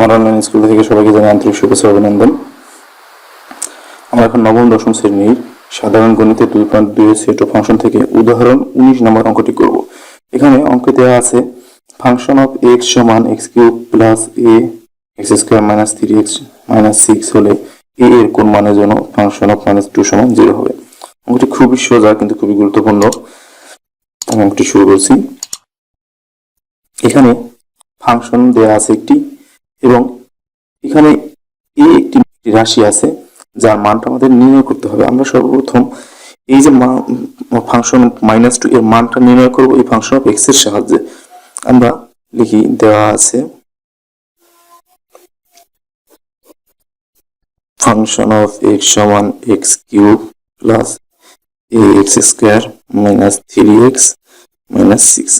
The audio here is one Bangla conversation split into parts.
আমার অনলাইন স্কুল থেকে সবাইকে জানাই আন্তরিক শুভেচ্ছা অভিনন্দন। আমরা এখন নবম দশম শ্রেণীর সাধারণ গণিতে 2.2 সেট অফ ফাংশন থেকে উদাহরণ 19 নম্বর অঙ্কটি করব। এখানে অঙ্কে দেওয়া আছে ফাংশন অফ x সমান x cube plus a x square minus 3x minus 6 হলে a এর কোন মানের জন্য ফাংশন অফ -2 সমান 0 হবে। অঙ্কটি খুবই সোজা কিন্তু খুবই গুরুত্বপূর্ণ। আমি অঙ্কটি শুরু করছি। এখানে ফাংশন দেওয়া আছে একটি এবং এখানে a একটি রাশি আছে যার মানটা আমাদের নির্ণয় করতে হবে। আমরা সর্বপ্রথম এই যে ফাংশন -2 এর মানটা নির্ণয় করব এই ফাংশন অফ x এর সাহায্যে। আমরা লিখি দেওয়া আছে ফাংশন অফ x সমান x cube plus ax square minus 3x minus 6।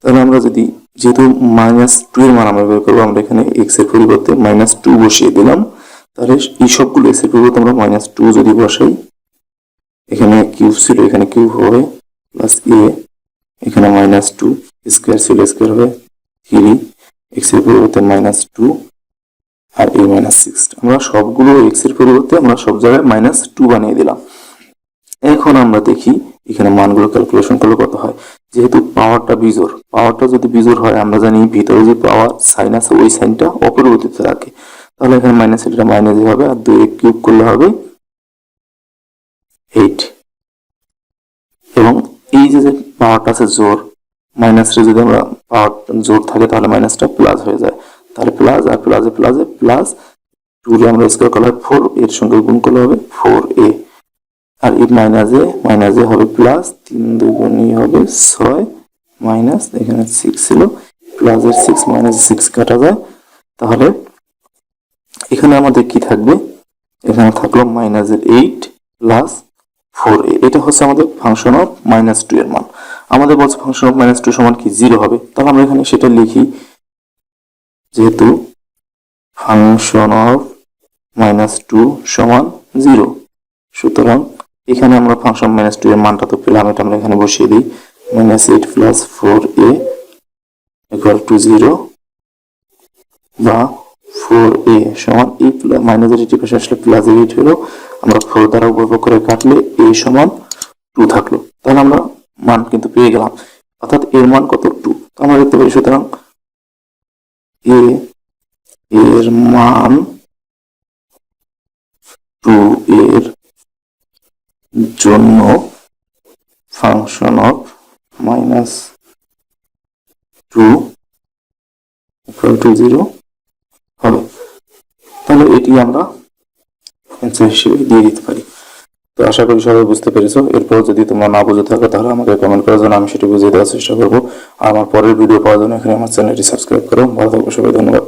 তাহলে আমরা যদি যেহেতু -2 এর মান আমরা বের করবো, আমরা এখানে x এর পরিবর্তে -2 বসিয়ে দিলাম। তাহলে এই সবগুলো x এর পরিবর্তে আমরা -2 যদি বসাই, এখানে কিউব ছিল এখানে কিউব হবে প্লাস a, এখানে -2 স্কয়ার ছিল স্কয়ার হবে 3, x এর পরিবর্তে -2 আর a -6। আমরা সবগুলো x এর পরিবর্তে আমরা সব জায়গায় -2 বানিয়ে দিলাম। এখন আমরা দেখি এখানে মানগুলো ক্যালকুলেশন করলে কত হয়। যেহেতু পাওয়ারটা বিজোড়, পাওয়ারটা যদি বিজোড় হয় আমরা জানি ভিতরে যে পাওয়ার সাইন আছে ওই সাইনটা অপরিবর্তিত রাখে। তাহলে এখানে মাইনাস এটা মাইনাসই হবে আর 2 কিউব করলে হবে 8। এবং এই যে পাওয়ারটা আছে জোড়, মাইনাসে যদি আমরা পাওয়ার জোড় থাকে তাহলে মাইনাসটা প্লাস হয়ে যায়। তাহলে প্লাস আর প্লাসে প্লাসে প্লাস 2 রে আমরা স্কয়ার করলে 4, এর সঙ্গে গুণ করলে হবে 4a আর এই মাইনাসে হবে প্লাস 3 দুগুণই হবে 6 মাইনাস এখানে 6 ছিল প্লাস এর 6 মাইনাস 6 কাটা যায়। তাহলে এখানে আমাদের কি থাকবে, এখানে থাকলো -8 প্লাস 4a। এটা হচ্ছে আমাদের ফাংশন অফ -2 এর মান। আমাদের বলছে ফাংশন অফ -2 সমান কি 0 হবে। তাহলে আমরা এখানে সেটা লিখি, যেহেতু ফাংশন অফ -2 সমান 0 সুতরাং এখানে আমরা ফাংশন -2 এর মানটা তো পেলাম, এটা আমরা এখানে বসিয়ে দিই। -8 প্লাস 4a ইকুয়াল টু 0 বা 4a সমান এই মাইনাসের এটি পাশে আসলে প্লাস 8 হলো। আমরা 4 দ্বারা উপর করে কাটলে a সমান 2 থাকলো। তাহলে আমরা মান কিন্তু পেয়ে গেলাম, অর্থাৎ এর মান কত 2। তো আমরা দেখতে পারি সুতরাং a এর মান 2 এর জন্য ফাংশন অফ -2 ইকুয়াল টু 0 হবে। তাহলে এটি আমরা অ্যান্সার হিসেবে দিয়ে দিতে পারি। তো আশা করি সবাই বুঝতে পেরেছো। এরপর যদি তোমরা না বুঝে থাকো তাহলে আমাকে কমেন্ট করার জন্য আমি সেটি বুঝিয়ে দেওয়ার চেষ্টা করবো। আর আমার পরের ভিডিও পাওয়ার জন্য এখানে আমার চ্যানেলটি সাবস্ক্রাইব করো। ভালো থাকবে সবাই, ধন্যবাদ।